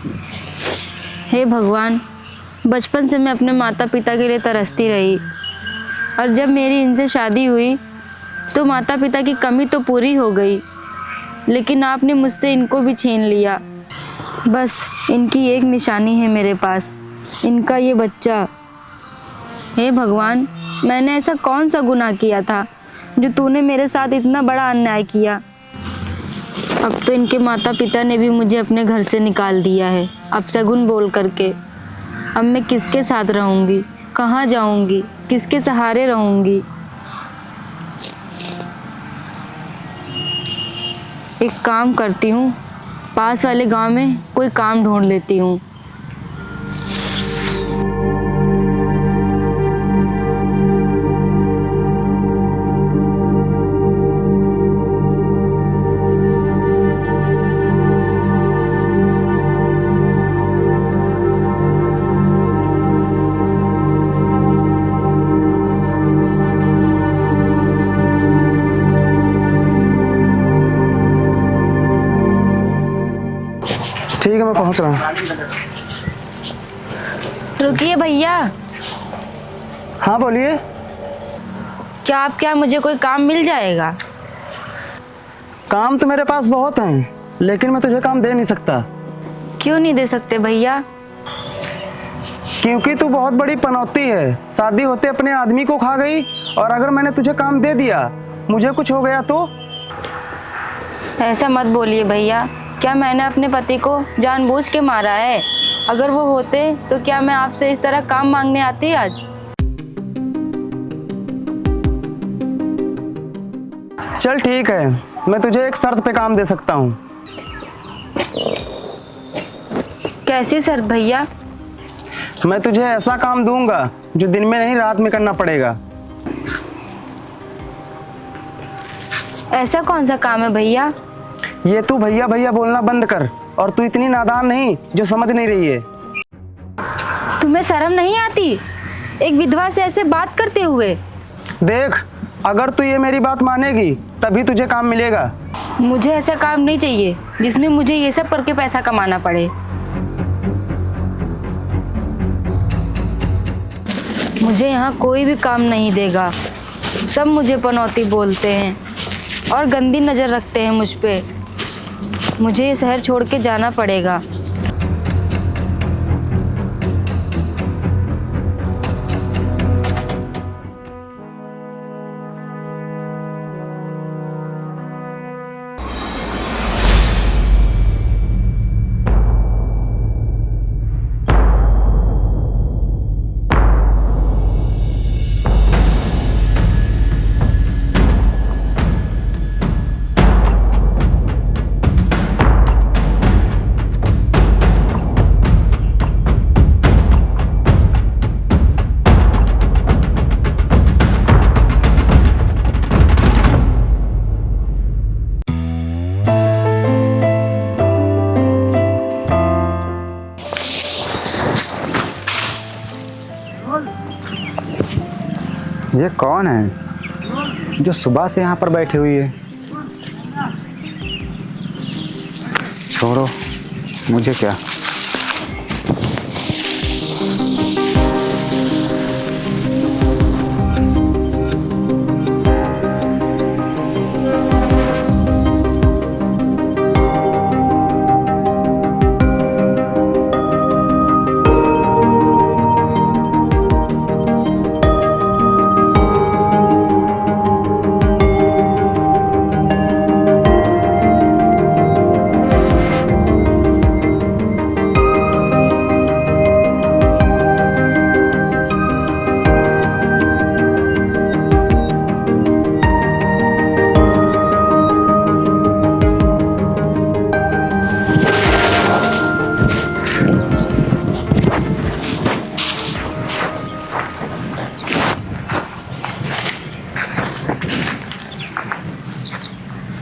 हे भगवान, बचपन से मैं अपने माता पिता के लिए तरसती रही और जब मेरी इनसे शादी हुई तो माता पिता की कमी तो पूरी हो गई, लेकिन आपने मुझसे इनको भी छीन लिया। बस इनकी एक निशानी है मेरे पास, इनका ये बच्चा। हे भगवान, मैंने ऐसा कौन सा गुनाह किया था जो तूने मेरे साथ इतना बड़ा अन्याय किया। अब तो इनके माता पिता ने भी मुझे अपने घर से निकाल दिया है अपशगुन बोल करके। अब मैं किसके साथ रहूँगी, कहाँ जाऊँगी, किसके सहारे रहूँगी। एक काम करती हूँ, पास वाले गांव में कोई काम ढूंढ लेती हूँ। ठीक है, मैं पहुंच रहा हूँ। रुकिए भैया। हाँ बोलिए। क्या आपके यहाँ मुझे कोई काम मिल जाएगा? काम तो मेरे पास बहुत हैं, लेकिन मैं तुझे काम दे नहीं सकता। क्यों नहीं दे सकते भैया? क्योंकि तू बहुत बड़ी पनौती है। शादी होते अपने आदमी को खा गई, और अगर मैंने तुझे काम दे दिया, मुझे कुछ हो गया तो? ऐसा मत बोलिए भैया। क्या मैंने अपने पति को जानबूझ के मारा है? अगर वो होते तो क्या मैं आपसे इस तरह काम मांगने आती आज? चल ठीक है, मैं तुझे एक शर्त पे काम दे सकता हूँ। कैसी शर्त भैया? मैं तुझे ऐसा काम दूंगा जो दिन में नहीं रात में करना पड़ेगा। ऐसा कौन सा काम है भैया? ये तू भैया भैया बोलना बंद कर, और तू इतनी नादान नहीं जो समझ नहीं रही है। तुम्हें शर्म नहीं आती एक विधवा से ऐसे बात करते हुए? देख, अगर तू ये मेरी बात मानेगी तभी तुझे काम मिलेगा। मुझे ऐसा काम नहीं चाहिए जिसमें मुझे ये सब करके पैसा कमाना पड़े। मुझे यहाँ कोई भी काम नहीं देगा। सब मुझे पनौती बोलते हैं और गंदी नज़र रखते हैं मुझ पे। मुझे ये शहर छोड़ के जाना पड़ेगा। ये कौन है जो सुबह से यहाँ पर बैठी हुई है? छोड़ो, मुझे क्या।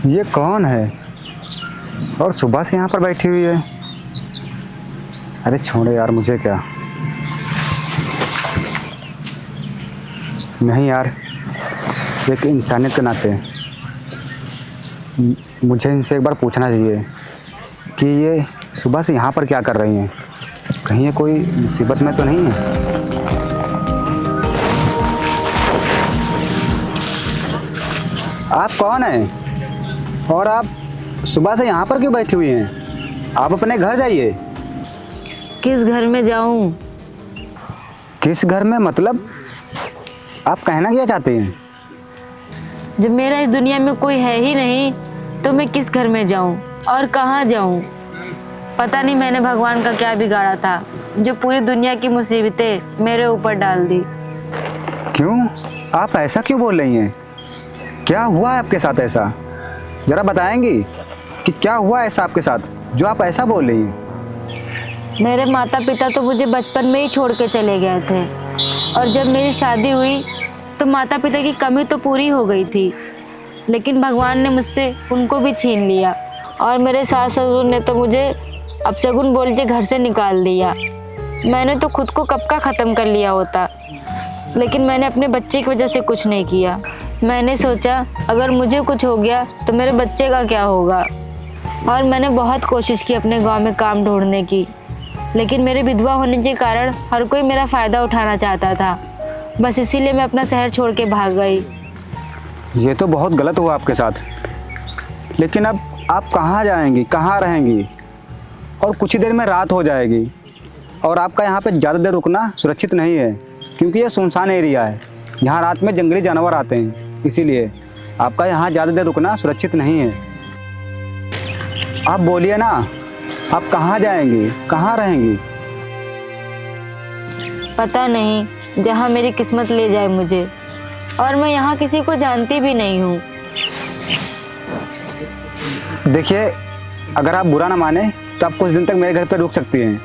ये कौन है और सुबह से यहाँ पर बैठी हुई है? अरे छोड़ो यार, मुझे क्या। नहीं यार, एक इंसानियत के नाते मुझे इनसे एक बार पूछना चाहिए कि ये सुबह से यहाँ पर क्या कर रही हैं? कहीं ये कोई मुसीबत में तो नहीं है? आप कौन हैं? और आप सुबह से यहाँ पर क्यों बैठी हुई हैं? आप अपने घर जाइए। किस घर में जाऊं? किस घर में मतलब? आप कहना क्या चाहते हैं? जब मेरा इस दुनिया में कोई है ही नहीं तो मैं किस घर में जाऊं और कहाँ जाऊं? पता नहीं मैंने भगवान का क्या बिगाड़ा था जो पूरी दुनिया की मुसीबतें मेरे ऊपर डाल दी। क्यों? आप ऐसा क्यों बोल रही हैं? क्या हुआ है आपके साथ ऐसा? जरा बताएंगी कि क्या हुआ ऐसा आपके साथ जो आप ऐसा बोल रही हैं? मेरे माता पिता तो मुझे बचपन में ही छोड़ के चले गए थे और जब मेरी शादी हुई तो माता पिता की कमी तो पूरी हो गई थी, लेकिन भगवान ने मुझसे उनको भी छीन लिया और मेरे सास ससुर ने तो मुझे अपशगुन बोल के घर से निकाल दिया। मैंने तो खुद को कब का ख़त्म कर लिया होता, लेकिन मैंने अपने बच्चे की वजह से कुछ नहीं किया। मैंने सोचा अगर मुझे कुछ हो गया तो मेरे बच्चे का क्या होगा, और मैंने बहुत कोशिश की अपने गांव में काम ढूंढने की, लेकिन मेरे विधवा होने के कारण हर कोई मेरा फ़ायदा उठाना चाहता था। बस इसीलिए मैं अपना शहर छोड़ के भाग गई। ये तो बहुत गलत हुआ आपके साथ। लेकिन अब आप कहाँ जाएंगी, कहाँ रहेंगी? और कुछ ही देर में रात हो जाएगी और आपका यहाँ पे ज़्यादा देर रुकना सुरक्षित नहीं है, क्योंकि ये सुनसान एरिया है। यहाँ रात में जंगली जानवर आते हैं, इसीलिए आपका यहाँ ज़्यादा देर रुकना सुरक्षित नहीं है। आप बोलिए ना, आप कहाँ जाएंगी, कहाँ रहेंगी? पता नहीं, जहाँ मेरी किस्मत ले जाए मुझे, और मैं यहाँ किसी को जानती भी नहीं हूँ। देखिए, अगर आप बुरा ना माने तो आप कुछ दिन तक मेरे घर पे रुक सकती हैं।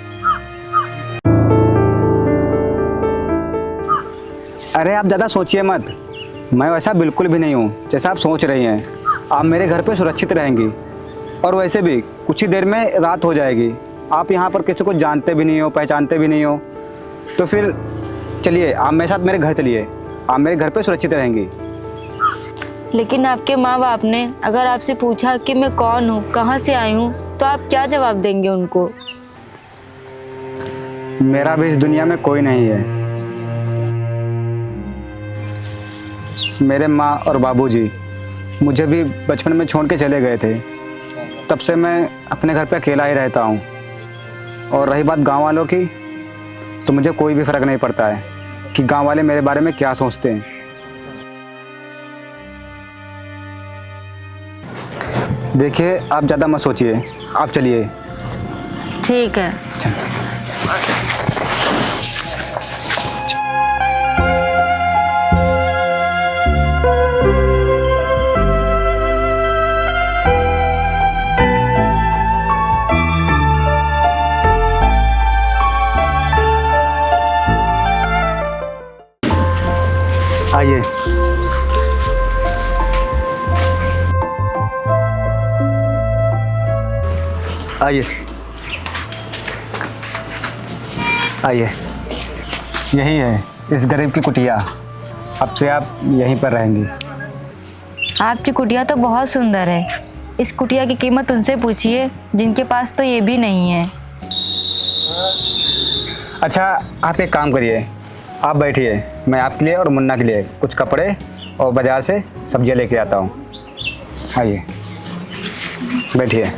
अरे आप ज़्यादा सोचिए मत, मैं वैसा बिल्कुल भी नहीं हूँ जैसा आप सोच रही हैं। आप मेरे घर पे सुरक्षित रहेंगी, और वैसे भी कुछ ही देर में रात हो जाएगी। आप यहाँ पर किसी को जानते भी नहीं हो, पहचानते भी नहीं हो, तो फिर चलिए आप मेरे साथ मेरे घर चलिए। आप मेरे घर पे सुरक्षित रहेंगी। लेकिन आपके माँ बाप ने अगर आपसे पूछा कि मैं कौन हूँ, कहाँ से आई हूँ, तो आप क्या जवाब देंगे उनको? मेरा भी इस दुनिया में कोई नहीं है। मेरे माँ और बाबूजी मुझे भी बचपन में छोड़ के चले गए थे, तब से मैं अपने घर पे अकेला ही रहता हूँ। और रही बात गांव वालों की, तो मुझे कोई भी फ़र्क नहीं पड़ता है कि गांव वाले मेरे बारे में क्या सोचते हैं। देखिए, आप ज़्यादा मत सोचिए, आप चलिए। ठीक है। आइए। आइए आइए, यही है इस गरीब की कुटिया। अब से आप यहीं पर रहेंगी। आपकी कुटिया तो बहुत सुंदर है। इस कुटिया की कीमत उनसे पूछिए जिनके पास तो ये भी नहीं है। अच्छा, आप एक काम करिए, आप बैठिए, मैं आपके लिए और मुन्ना के लिए कुछ कपड़े और बाज़ार से सब्जियां लेके आता हूँ। आइए, बैठिए।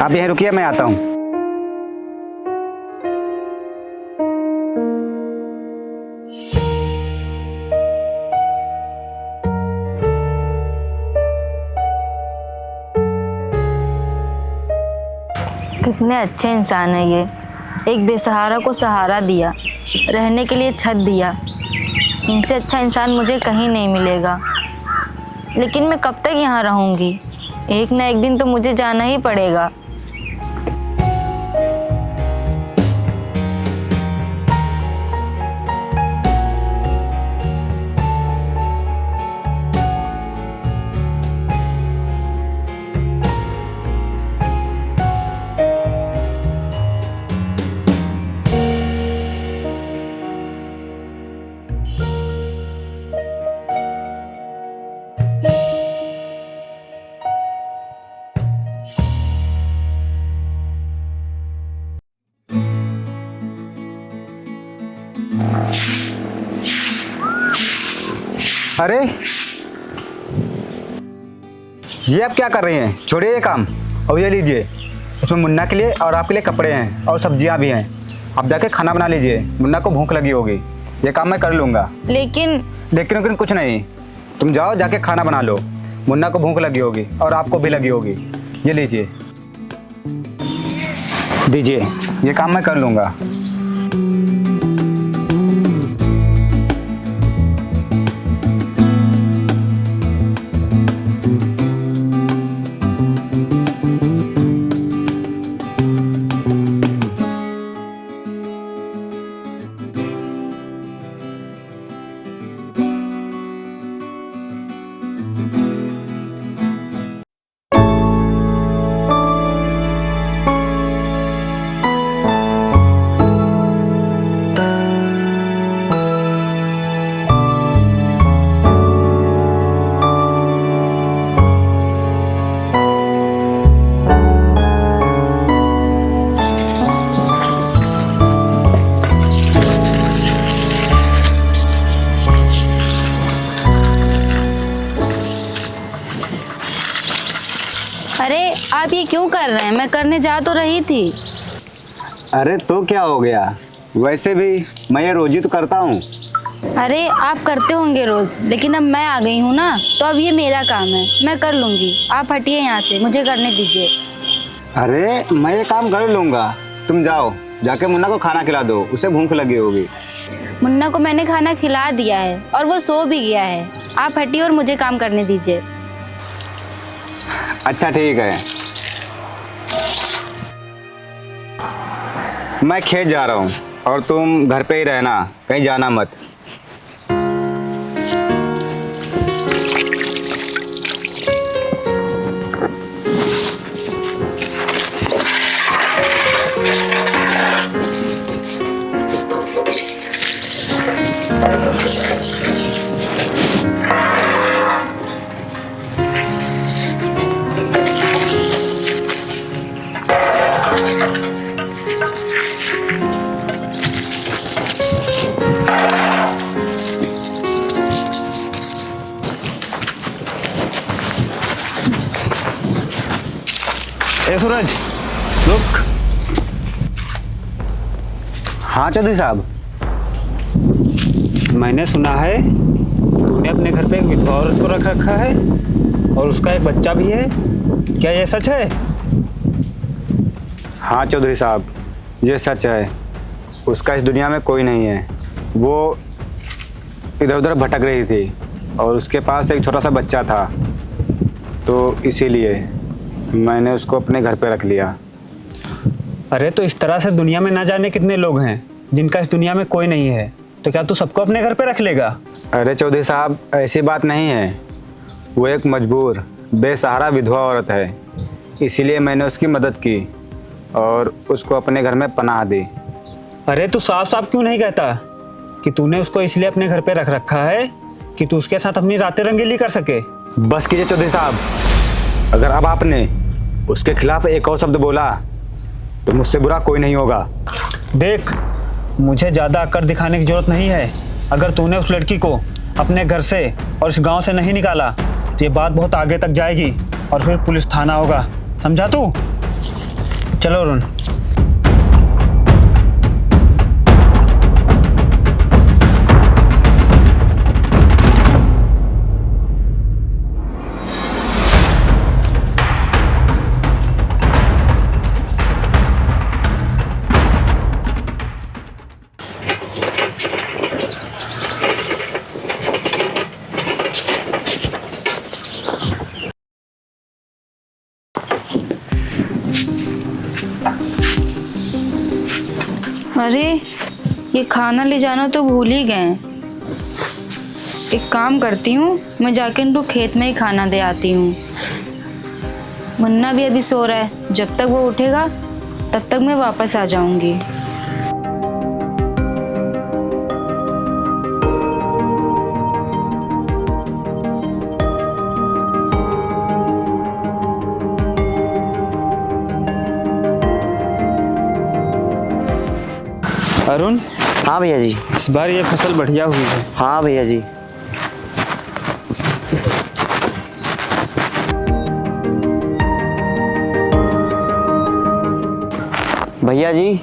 आप यहीं रुकिए, मैं आता हूँ। कितने अच्छे इंसान है ये। एक बेसहारा को सहारा दिया, रहने के लिए छत दिया। इनसे अच्छा इंसान मुझे कहीं नहीं मिलेगा। लेकिन मैं कब तक यहाँ रहूँगी? एक ना एक दिन तो मुझे जाना ही पड़ेगा। अरे ये आप क्या कर रही हैं? छोड़िए ये काम और ये लीजिए, इसमें मुन्ना के लिए और आपके लिए कपड़े हैं और सब्जियां भी हैं। आप जाके खाना बना लीजिए, मुन्ना को भूख लगी होगी। ये काम मैं कर लूँगा। लेकिन कुछ नहीं, तुम जाओ जाके खाना बना लो, मुन्ना को भूख लगी होगी और आपको भी लगी होगी। ये लीजिए, दीजिए, ये काम मैं कर लूँगा। अरे आप ये क्यों कर रहे हैं? मैं करने जा तो रही थी। अरे तो क्या हो गया, वैसे भी मैं ये रोज ही तो करता हूँ। अरे आप करते होंगे रोज, लेकिन अब मैं आ गई हूँ ना, तो अब ये मेरा काम है, मैं कर लूँगी। आप हटिए यहाँ से, मुझे करने दीजिए। अरे मैं ये काम कर लूँगा, तुम जाओ जाके मुन्ना को खाना खिला दो, उसे भूख लगी होगी। मुन्ना को मैंने खाना खिला दिया है और वो सो भी गया है। आप हटिए और मुझे काम करने दीजिए। अच्छा ठीक है, मैं खेत जा रहा हूँ और तुम घर पे ही रहना, कहीं जाना मत। ए सूरज, रुक। हाँ चौधरी साहब, मैंने सुना है तूने अपने घर पे एक विधवा औरत को रख रखा है और उसका एक बच्चा भी है, क्या ये सच है? हाँ चौधरी साहब, ये सच है। उसका इस दुनिया में कोई नहीं है। वो इधर उधर भटक रही थी और उसके पास एक छोटा सा बच्चा था, तो इसीलिए मैंने उसको अपने घर पे रख लिया। अरे तो इस तरह से दुनिया में ना जाने कितने लोग हैं जिनका इस दुनिया में कोई नहीं है, तो क्या तू सबको अपने घर पे रख लेगा? अरे चौधरी साहब, ऐसी बात नहीं है। वो एक मजबूर बेसहारा विधवा औरत है, इसीलिए मैंने उसकी मदद की और उसको अपने घर में पनाह दी। अरे तू साफ साफ क्यों नहीं कहता कि तूने उसको इसलिए अपने घर पे रख रखा है कि तू उसके साथ अपनी रातें रंगीली कर सके? बस कीजिए चौधरी साहब, अगर अब आपने उसके खिलाफ एक और शब्द बोला तो मुझसे बुरा कोई नहीं होगा। देख, मुझे ज़्यादा अकड़ दिखाने की जरूरत नहीं है। अगर तूने उस लड़की को अपने घर से और इस गांव से नहीं निकाला तो ये बात बहुत आगे तक जाएगी और फिर पुलिस थाना होगा, समझा तू? चलो अरुण। अरे ये खाना ले जाना तो भूल ही गए। एक काम करती हूँ, मैं जाके इनको खेत में ही खाना दे आती हूँ। मुन्ना भी अभी सो रहा है, जब तक वो उठेगा तब तक मैं वापस आ जाऊंगी। अरुण, हाँ भैया जी। इस बार ये फसल बढ़िया हुई है। हाँ भैया जी। भैया जी,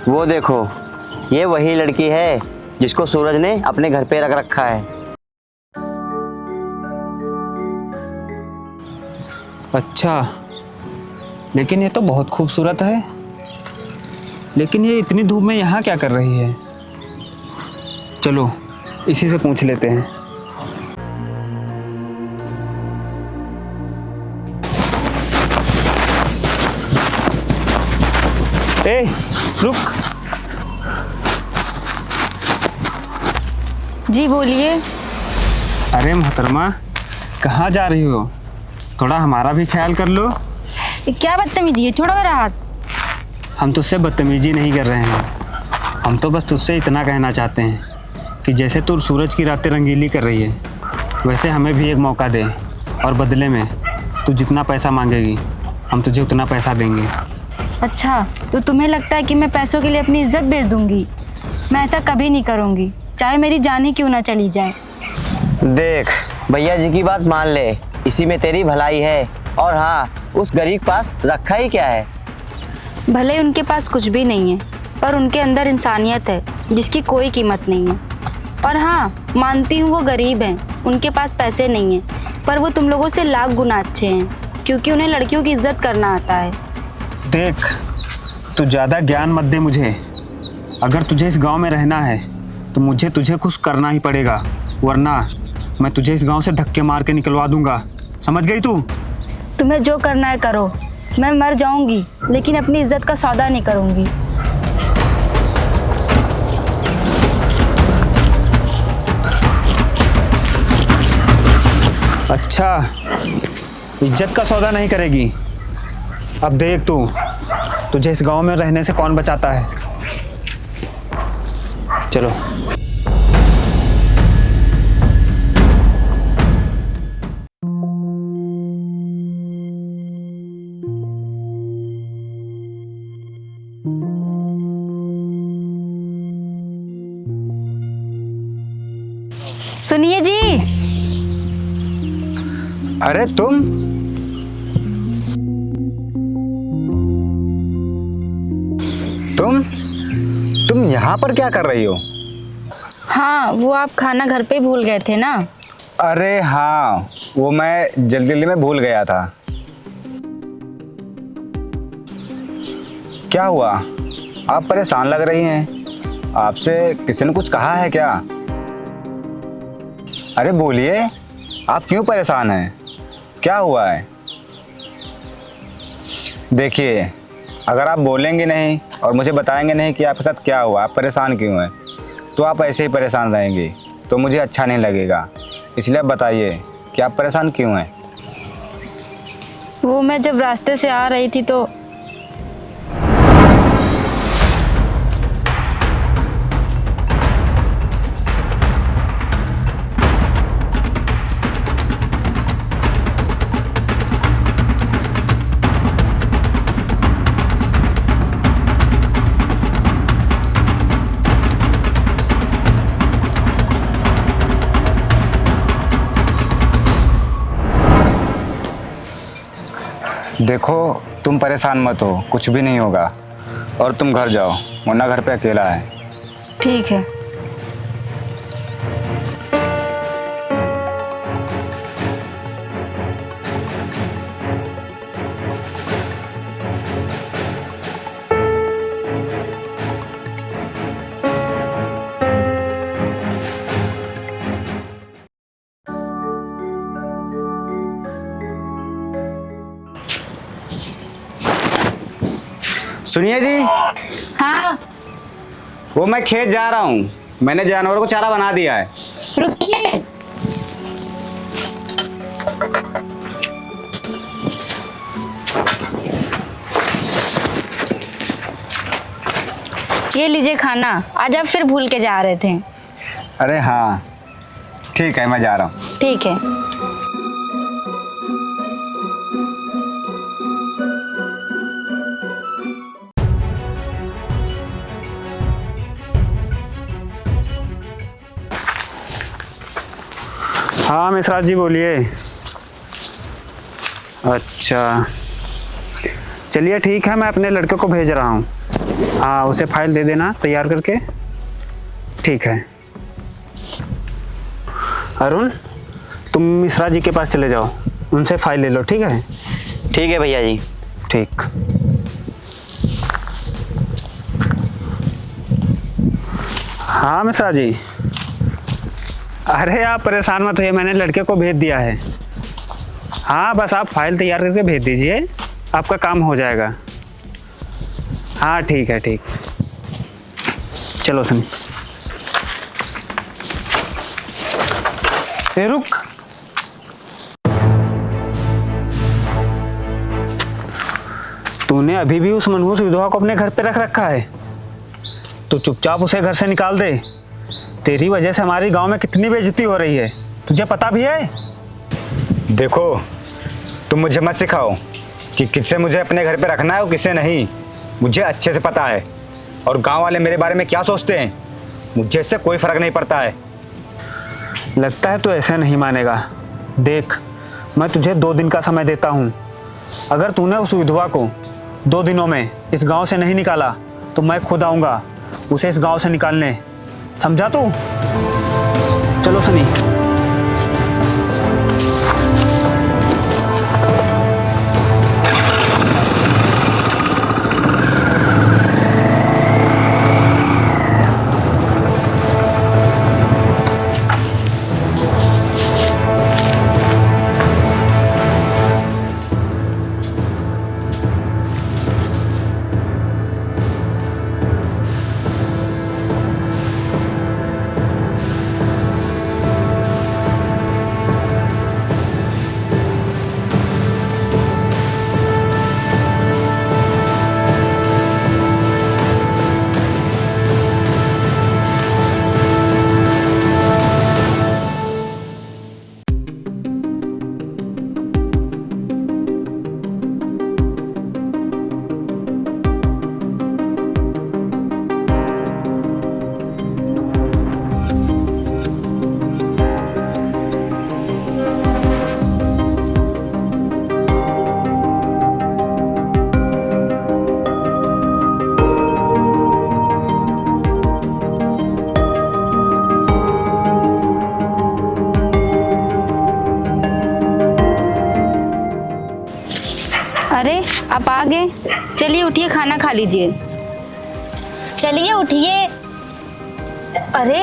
वो देखो, ये वही लड़की है जिसको सूरज ने अपने घर पे रख रखा है। अच्छा, लेकिन ये तो बहुत खूबसूरत है। लेकिन ये इतनी धूप में यहाँ क्या कर रही है? चलो इसी से पूछ लेते हैं। ए, रुक। जी बोलिए। अरे मोहतरमा, कहाँ जा रही हो? थोड़ा हमारा भी ख्याल कर लो। ये क्या बदतमीजी है, छोड़ो मेरा हाथ। हम तुझसे बदतमीजी नहीं कर रहे हैं, हम तो बस तुझसे इतना कहना चाहते हैं कि जैसे तू सूरज की रातें रंगीली कर रही है, वैसे हमें भी एक मौका दे, और बदले में तू जितना पैसा मांगेगी हम तुझे उतना पैसा देंगे। अच्छा, तो तुम्हें लगता है कि मैं पैसों के लिए अपनी इज्जत बेच दूंगी? मैं ऐसा कभी नहीं करूंगी, चाहे मेरी जान ही क्यों ना चली जाए। देख, भैया जी की बात मान ले, इसी में तेरी भलाई है। और हाँ, उस गरीब पास रखा ही क्या है? भले उनके पास कुछ भी नहीं है, पर उनके अंदर इंसानियत है जिसकी कोई कीमत नहीं है। और हाँ, मानती हूँ वो गरीब हैं, उनके पास पैसे नहीं हैं, पर वो तुम लोगों से लाख गुना अच्छे हैं, क्योंकि उन्हें लड़कियों की इज्जत करना आता है। देख, तू ज़्यादा ज्ञान मत दे मुझे। अगर तुझे इस गांव में रहना है तो मुझे तुझे कुछ करना ही पड़ेगा, वरना मैं तुझे इस गांव से धक्के मार के निकलवा दूंगा। समझ गई तू? तुम्हें जो करना है करो, मैं मर जाऊंगी लेकिन अपनी इज्जत का सौदा नहीं करूंगी। अच्छा, इज्जत का सौदा नहीं करेगी? अब देख तू, तुझे इस गांव में रहने से कौन बचाता है। चलो। सुनिए जी। अरे तुम यहाँ पर क्या कर रही हो? हाँ, वो आप खाना घर पे भूल गए थे ना। अरे हाँ, वो मैं जल्दी जल्दी में भूल गया था। क्या हुआ, आप परेशान लग रही हैं? आपसे किसी ने कुछ कहा है क्या? अरे बोलिए, आप क्यों परेशान हैं? क्या हुआ है? देखिए, अगर आप बोलेंगे नहीं और मुझे बताएंगे नहीं कि आपके साथ क्या हुआ, आप परेशान क्यों हैं, तो आप ऐसे ही परेशान रहेंगी, तो मुझे अच्छा नहीं लगेगा। इसलिए आप बताइए कि आप परेशान क्यों हैं? वो मैं जब रास्ते से आ रही थी तो देखो, तुम परेशान मत हो, कुछ भी नहीं होगा, और तुम घर जाओ, वरना घर पे अकेला है। ठीक है। सुनिए जी, हाँ, वो मैं खेत जा रहा हूँ, मैंने जानवरों को चारा बना दिया है। रुकिए। ये लीजिए खाना, आज आप फिर भूल के जा रहे थे। अरे हाँ, ठीक है, मैं जा रहा हूँ। ठीक है। हाँ मिश्रा जी, बोलिए। अच्छा, चलिए ठीक है, मैं अपने लड़के को भेज रहा हूँ। हाँ, उसे फाइल दे देना तैयार करके। ठीक है। अरुण, तुम मिश्रा जी के पास चले जाओ, उनसे फाइल ले लो। ठीक है? ठीक है भैया जी। ठीक। हाँ मिश्रा जी। अरे आप परेशान मत होइए, मैंने लड़के को भेज दिया है। हाँ, बस आप फाइल तैयार करके भेज दीजिए, आपका काम हो जाएगा। हाँ ठीक है, ठीक। चलो सनी। ए रुक। तूने अभी भी उस मनहूस विधवा को अपने घर पे रख रखा है। तो चुपचाप उसे घर से निकाल दे। तेरी वजह से हमारी गांव में कितनी बेइज्जती हो रही है, तुझे पता भी है? देखो, तुम मुझे मत सिखाओ कि किससे मुझे अपने घर पे रखना है और किसे नहीं। मुझे अच्छे से पता है, और गांव वाले मेरे बारे में क्या सोचते हैं मुझे इससे कोई फर्क नहीं पड़ता है। लगता है तू ऐसे नहीं मानेगा। देख, मैं तुझे 2 दिन का समय देता हूँ। अगर तूने उस विधवा को 2 दिनों में इस गांव से नहीं निकाला तो मैं खुद आऊँगा उसे इस गांव से निकालने। समझा तू? चलो सनी। अरे आप आ गए, चलिए उठिए, खाना खा लीजिए। चलिए उठिए। अरे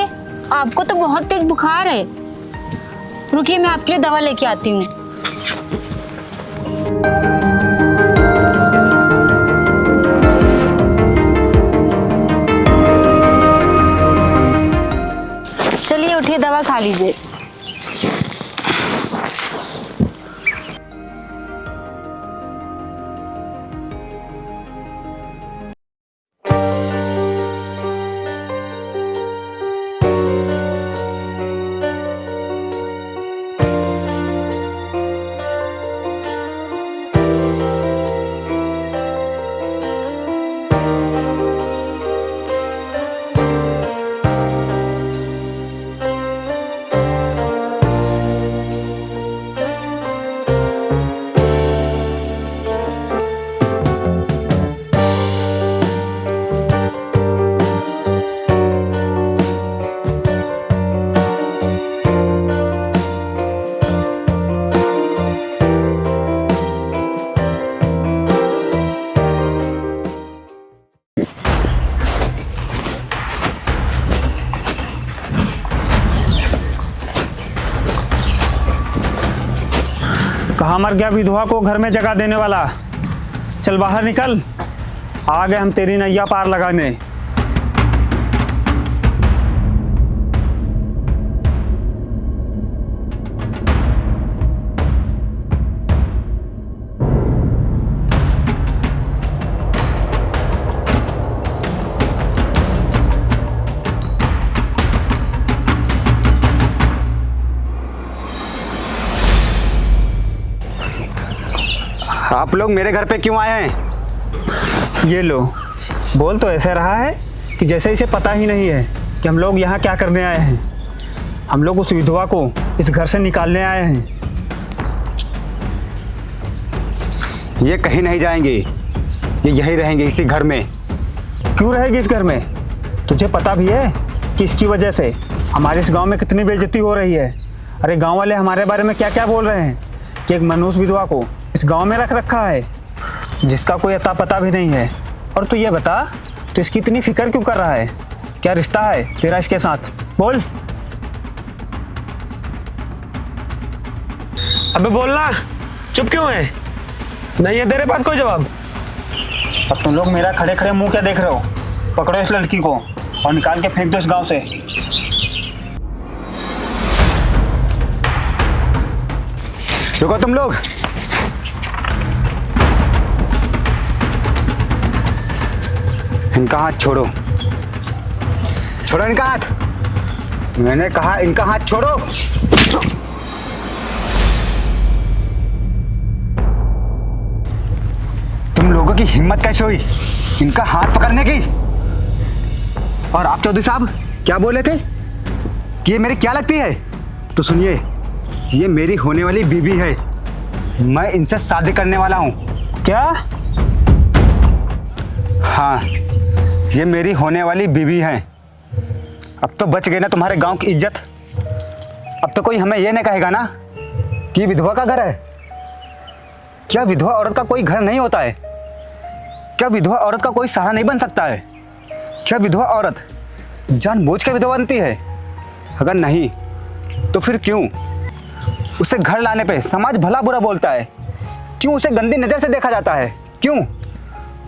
आपको तो बहुत तेज बुखार है, रुकिए मैं आपके लिए दवा लेके आती हूँ। चलिए उठिए, दवा खा लीजिए। कहाँ मर गया विधवा को घर में जगह देने वाला? चल बाहर निकल, आ गए हम तेरी नैया पार लगाने। आप लोग मेरे घर पे क्यों आए हैं? ये लो, बोल तो ऐसे रहा है कि जैसे इसे पता ही नहीं है कि हम लोग यहाँ क्या करने आए हैं। हम लोग उस विधवा को इस घर से निकालने आए हैं। ये कहीं नहीं जाएंगी। ये यही रहेंगे इसी घर में। क्यों रहेगी इस घर में? तुझे पता भी है कि इसकी वजह से हमारे इस गांव में कितनी बेइज्जती हो रही है। अरे गांव वाले हमारे बारे में क्या क्या बोल रहे हैं कि एक मनहूस विधवा को इस गांव में रख रखा है जिसका कोई अता पता भी नहीं है। और तू ये बता, तो इसकी इतनी फिक्र क्यों कर रहा है? क्या रिश्ता है तेरा इसके साथ? बोल। अबे बोलना, चुप क्यों है? नहीं है तेरे पास कोई जवाब? अब तुम लोग मेरा खड़े खड़े मुंह क्या देख रहे हो? पकड़ो इस लड़की को और निकाल के फेंक दो इस गांव से। रुको तुम लोग। इनका हाथ छोड़ो, छोड़ो इनका हाथ। मैंने कहा इनका हाथ छोड़ो। तुम लोगों की हिम्मत कैसे हुई इनका हाथ पकड़ने की? और आप चौधरी साहब क्या बोले थे कि ये मेरी क्या लगती है? तो सुनिए, ये मेरी होने वाली बीवी है। मैं इनसे शादी करने वाला हूँ। क्या? हाँ, ये मेरी होने वाली बीवी है। अब तो बच गई ना तुम्हारे गांव की इज्जत। अब तो कोई हमें ये नहीं कहेगा ना कि विधवा का घर है। क्या विधवा औरत का कोई घर नहीं होता है? क्या विधवा औरत का कोई सहारा नहीं बन सकता है? क्या विधवा औरत जानबूझ के विधवा बनती है? अगर नहीं तो फिर क्यों उसे घर लाने पे समाज भला बुरा बोलता है? क्यों उसे गंदी नजर से देखा जाता है? क्यों?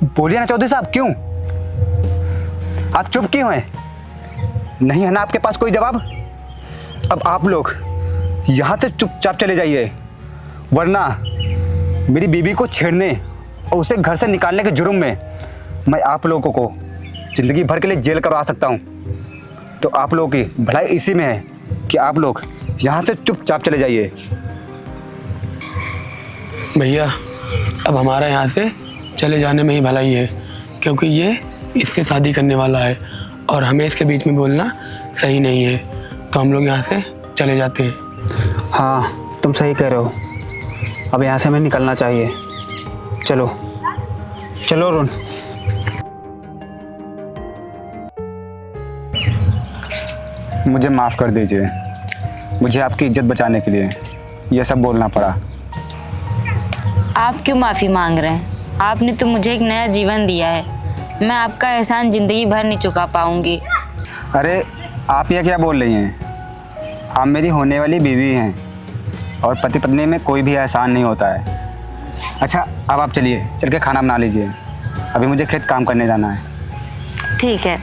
बोलिए ना चौधरी साहब, क्यों? आप चुप क्यों हैं? नहीं है ना आपके पास कोई जवाब? अब आप लोग यहाँ से चुपचाप चले जाइए, वरना मेरी बीबी को छेड़ने और उसे घर से निकालने के जुर्म में मैं आप लोगों को जिंदगी भर के लिए जेल करवा सकता हूँ। तो आप लोगों की भलाई इसी में है कि आप लोग यहाँ से चुपचाप चले जाइए। भैया, अब हमारा यहाँ से चले जाने में ही भलाई है, क्योंकि ये इससे शादी करने वाला है और हमें इसके बीच में बोलना सही नहीं है। तो हम लोग यहाँ से चले जाते हैं। हाँ, तुम सही कह रहे हो। अब यहाँ से हमें निकलना चाहिए। चलो चलो अरुण। मुझे माफ़ कर दीजिए, मुझे आपकी इज्जत बचाने के लिए ये सब बोलना पड़ा। आप क्यों माफ़ी मांग रहे हैं? आपने तो मुझे एक नया जीवन दिया है। मैं आपका एहसान ज़िंदगी भर नहीं चुका पाऊंगी। अरे आप ये क्या बोल रही हैं? आप मेरी होने वाली बीवी हैं और पति पत्नी में कोई भी एहसान नहीं होता है। अच्छा, अब आप चलिए, चल के खाना बना लीजिए। अभी मुझे खेत काम करने जाना है। ठीक है।